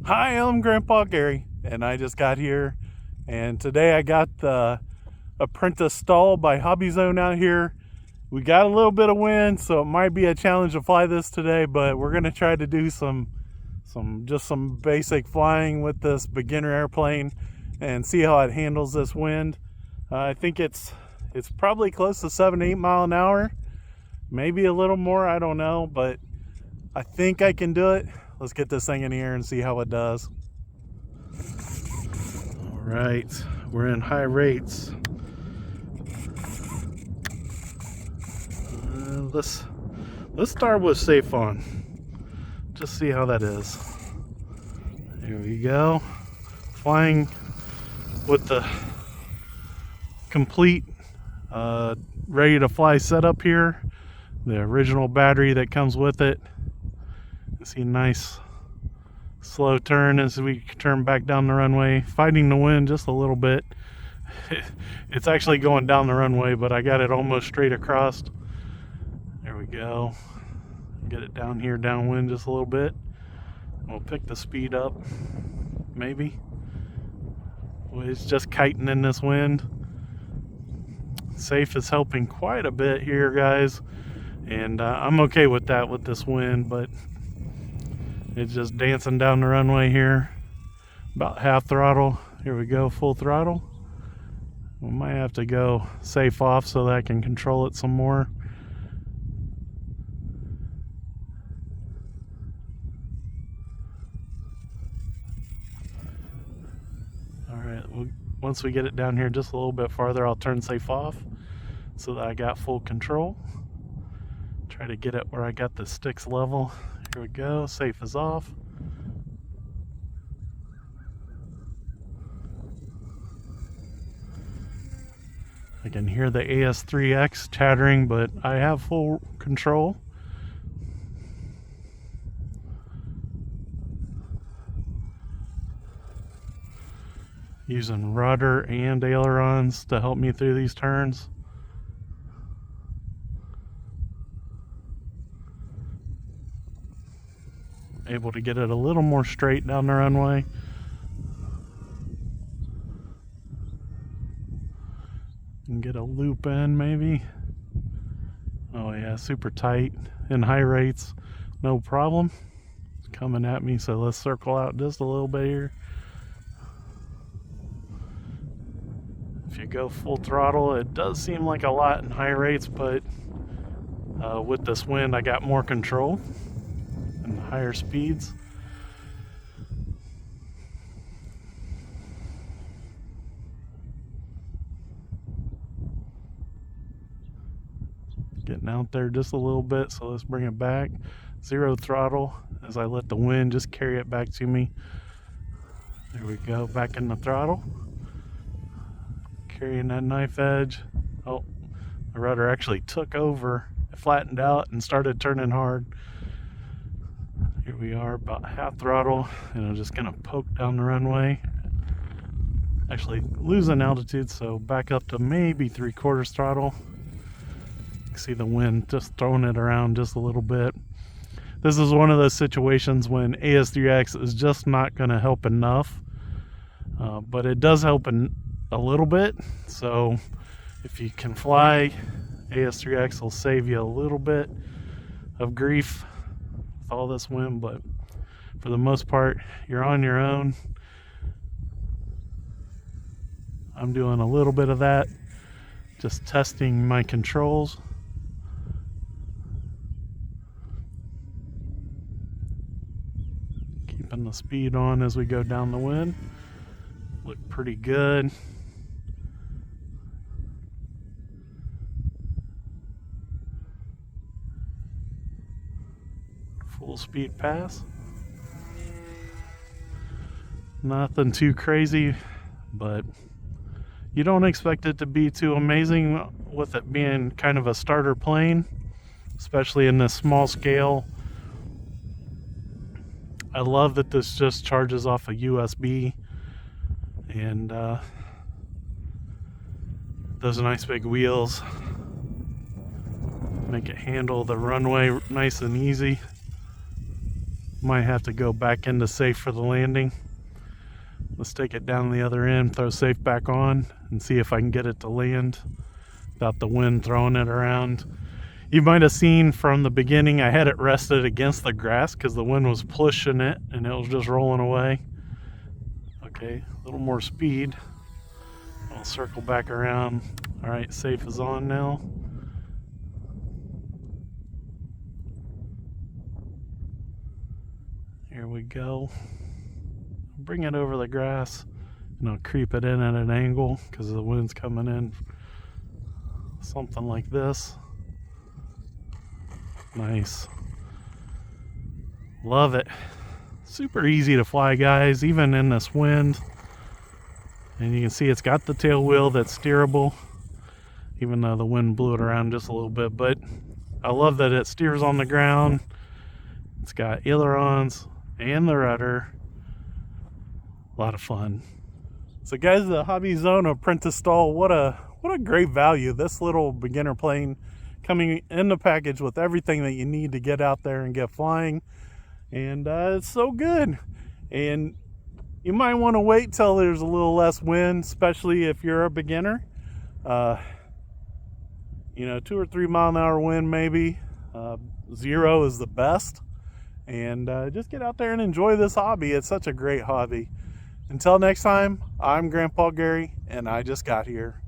Hi, I'm Grandpa Gary, and I just got here, and today I got the Apprentice STOL by Hobbyzone out here. We got a little bit of wind, so it might be a challenge to fly this today, but we're gonna try to do some basic flying with this beginner airplane and see how it handles this wind. I think it's probably close to 7-8 mile an hour, maybe a little more, I don't know, but I think I can do it. Let's get this thing in the air and see how it does. All right, we're in high rates. Let's start with safe on. Just see how that is. There we go. Flying with the complete ready to fly setup here. The original battery that comes with it. See, nice slow turn as we turn back down the runway, fighting the wind just a little bit. It's actually going down the runway, but I got it almost straight across. There we go. Get it down here downwind just a little bit. We'll pick the speed up, maybe. Well, it's just kiting in this wind. Safe is helping quite a bit here, guys, and I'm okay with that with this wind, but it's just dancing down the runway here. About half throttle. Here we go, full throttle. We might have to go safe off so that I can control it some more. Alright, once we get it down here just a little bit farther, I'll turn safe off so that I got full control. Try to get it where I got the sticks level. Here we go, safe is off. I can hear the AS3X chattering, but I have full control. Using rudder and ailerons to help me through these turns. Able to get it a little more straight down the runway. And get a loop in maybe. Oh yeah, super tight in high rates, no problem. It's coming at me, so let's circle out just a little bit here. If you go full throttle, it does seem like a lot in high rates, but with this wind I got more control and higher speeds. Getting out there just a little bit, so let's bring it back. Zero throttle as I let the wind just carry it back to me. There we go, back in the throttle. Carrying that knife edge. Oh, the rudder actually took over. It flattened out and started turning hard. Here we are, about half throttle, and I'm just gonna poke down the runway. Actually losing altitude, so back up to maybe 3/4 throttle. You can see the wind just throwing it around just a little bit. This is one of those situations when AS3X is just not gonna help enough, but it does help a little bit. So if you can fly, AS3X will save you a little bit of grief with all this wind, but for the most part you're on your own. I'm doing a little bit of that, just testing my controls. Keeping the speed on as we go down the wind. Look pretty good. Full speed pass. Nothing too crazy, but you don't expect it to be too amazing with it being kind of a starter plane, especially in this small scale. I love that this just charges off a USB, and those nice big wheels make it handle the runway nice and easy. Might have to go back into safe for the landing. Let's take it down the other end, throw safe back on, and see if I can get it to land without the wind throwing it around. You might have seen from the beginning I had it rested against the grass because the wind was pushing it and it was just rolling away. Okay, a little more speed. I'll circle back around. All right, safe is on now. Here we go. Bring it over the grass and I'll creep it in at an angle because the wind's coming in. Something like this. Nice. Love it. Super easy to fly, guys, even in this wind. And you can see it's got the tail wheel that's steerable, even though the wind blew it around just a little bit. But I love that it steers on the ground. It's got ailerons and the rudder. A lot of fun. So guys, the Hobbyzone Apprentice STOL, what a great value. This little beginner plane coming in the package with everything that you need to get out there and get flying. And it's so good. And you might want to wait till there's a little less wind, especially if you're a beginner. You know, 2 or 3 mile an hour wind maybe. 0 is the best. And just get out there and enjoy this hobby. It's such a great hobby. Until next time, I'm Grandpa Gary, and I just got here.